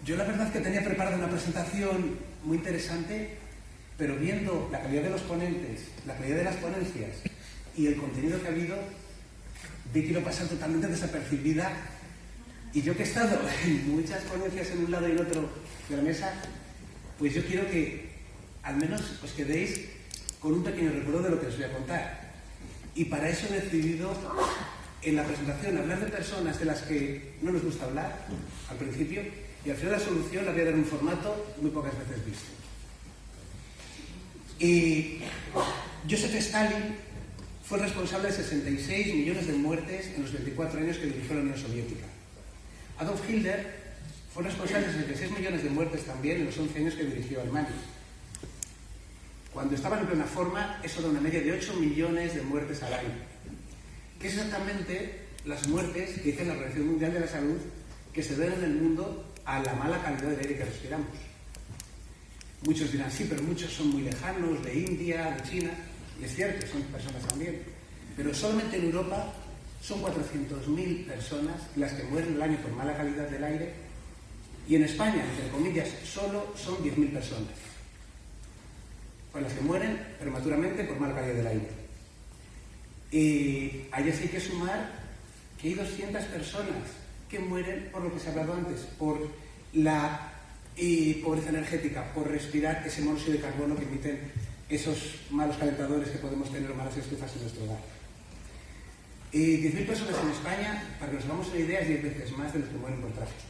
Yo la verdad es que tenía preparada una presentación muy interesante, pero viendo la calidad de los ponentes, la calidad de las ponencias y el contenido que ha habido, vi que iba a pasar totalmente desapercibida. Y yo que he estado en muchas ponencias en un lado y en otro de la mesa, pues yo quiero que al menos os quedéis con un pequeño recuerdo de lo que os voy a contar. Y para eso he decidido en la presentación hablar de personas de las que no nos gusta hablar al principio, y al final la solución la voy a dar en un formato muy pocas veces visto. Y Joseph Stalin fue responsable de 66 millones de muertes en los 24 años que dirigió la Unión Soviética. Adolf Hitler fue responsable de 66 millones de muertes también en los 11 años que dirigió Alemania. Cuando estaban en plena forma, eso da una media de 8 millones de muertes al año, que es exactamente las muertes que dice la Organización Mundial de la Salud que se ven en el mundo a la mala calidad del aire que respiramos. Muchos dirán, sí, pero muchos son muy lejanos, de India, de China, y es cierto, son personas también, pero solamente en Europa son 400.000 personas las que mueren al año por mala calidad del aire, y en España, entre comillas, solo son 10.000 personas con las que mueren prematuramente por mala calidad del aire. Y allá sí hay que sumar que hay 200 personas que mueren por lo que se ha hablado antes, por la pobreza energética, por respirar ese monóxido de carbono que emiten esos malos calentadores que podemos tener, malas estufas en nuestro hogar. 10.000 personas en España, para que nos hagamos una idea, es 10 veces más de los que mueren por tráfico.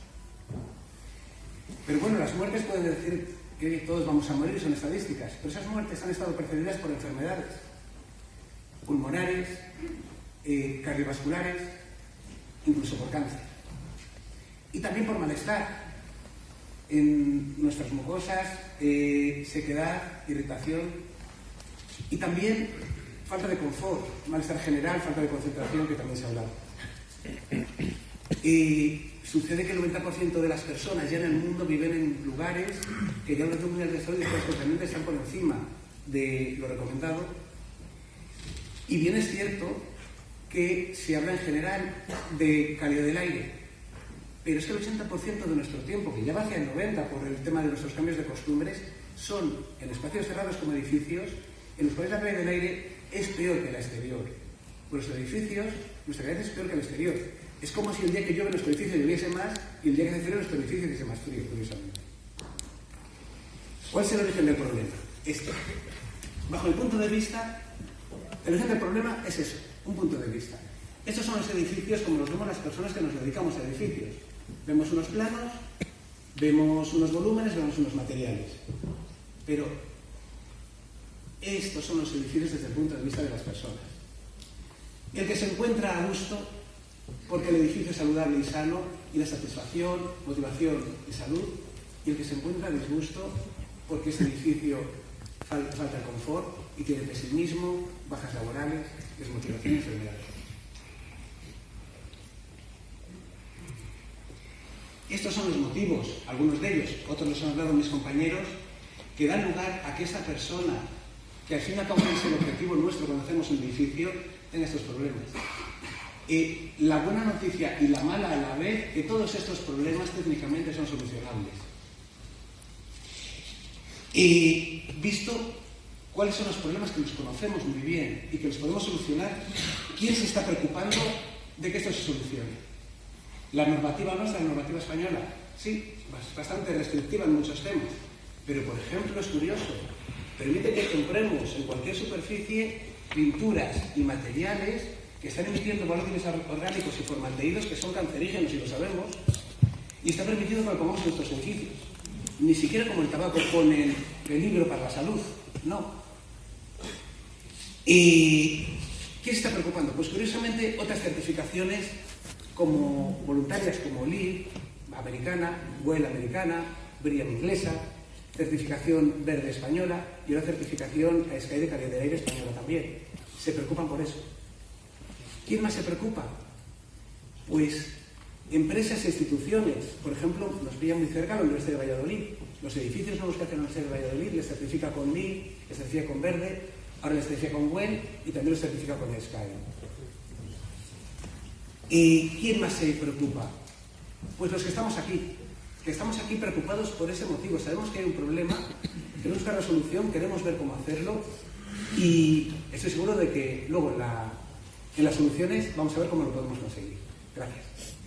Pero bueno, las muertes pueden decir que todos vamos a morir, son estadísticas, pero esas muertes han estado precedidas por enfermedades pulmonares, cardiovasculares, incluso por cáncer. Y también por malestar en nuestras mucosas, sequedad, irritación y también falta de confort, malestar general, falta de concentración, que también se ha hablado. Y sucede que el 90% de las personas ya en el mundo viven en lugares que ya los números de salud y están por encima de lo recomendado. Y bien es cierto que se habla en general de calidad del aire, pero es que el 80% de nuestro tiempo, que ya va hacia el 90% por el tema de nuestros cambios de costumbres, son en espacios cerrados como edificios, en los cuales la calidad del aire es peor que la exterior. Por los edificios, nuestra calidad es peor que la exterior. Es como si el día que llueve en nuestro edificio lloviese más y el día que hace frío en nuestro edificio hiciese más frío, curiosamente. ¿Cuál es el origen del problema? Bajo el punto de vista, el origen del problema es eso, un punto de vista. Estos son los edificios como los vemos las personas que nos dedicamos a edificios. Vemos unos planos, vemos unos volúmenes, vemos unos materiales. Pero estos son los edificios desde el punto de vista de las personas. El que se encuentra a gusto porque el edificio es saludable y sano, y la satisfacción, motivación y salud, y el que se encuentra a disgusto porque ese edificio falta el confort y tiene pesimismo, bajas laborales, desmotivación y enfermedades. Estos son los motivos, algunos de ellos, otros los han hablado mis compañeros, que dan lugar a que esa persona, que al fin y al cabo es el objetivo nuestro cuando hacemos un edificio, tenga estos problemas. La buena noticia y la mala a la vez, que todos estos problemas técnicamente son solucionables. Y visto cuáles son los problemas que los conocemos muy bien y que los podemos solucionar, ¿quién se está preocupando de que esto se solucione? La normativa nuestra, la normativa española, sí, bastante restrictiva en muchos temas, pero por ejemplo es curioso, permite que compremos en cualquier superficie pinturas y materiales que están emitiendo valores orgánicos y formaldehídos que son cancerígenos, y lo sabemos, y está permitido que lo pongamos en nuestros edificios. Ni siquiera como el tabaco pone el peligro para la salud, no. ¿Y quién se está preocupando? Pues curiosamente otras certificaciones como voluntarias como LEED americana, WELL americana, BREEAM inglesa, certificación verde española y una certificación SKY de calidad del aire española también. Se preocupan por eso. ¿Quién más se preocupa? Pues empresas e instituciones. Por ejemplo, nos pilla muy cerca la Universidad de Valladolid. Los edificios nuevos que hace la Universidad de Valladolid les certifica con LEED, les certifica con verde, ahora les certifica con WELL y también los certifica con SKY. ¿Y quién más se preocupa? Pues los que estamos aquí, que estamos aquí preocupados por ese motivo. Sabemos que hay un problema, queremos buscar la solución, queremos ver cómo hacerlo y estoy seguro de que luego en las soluciones vamos a ver cómo lo podemos conseguir. Gracias.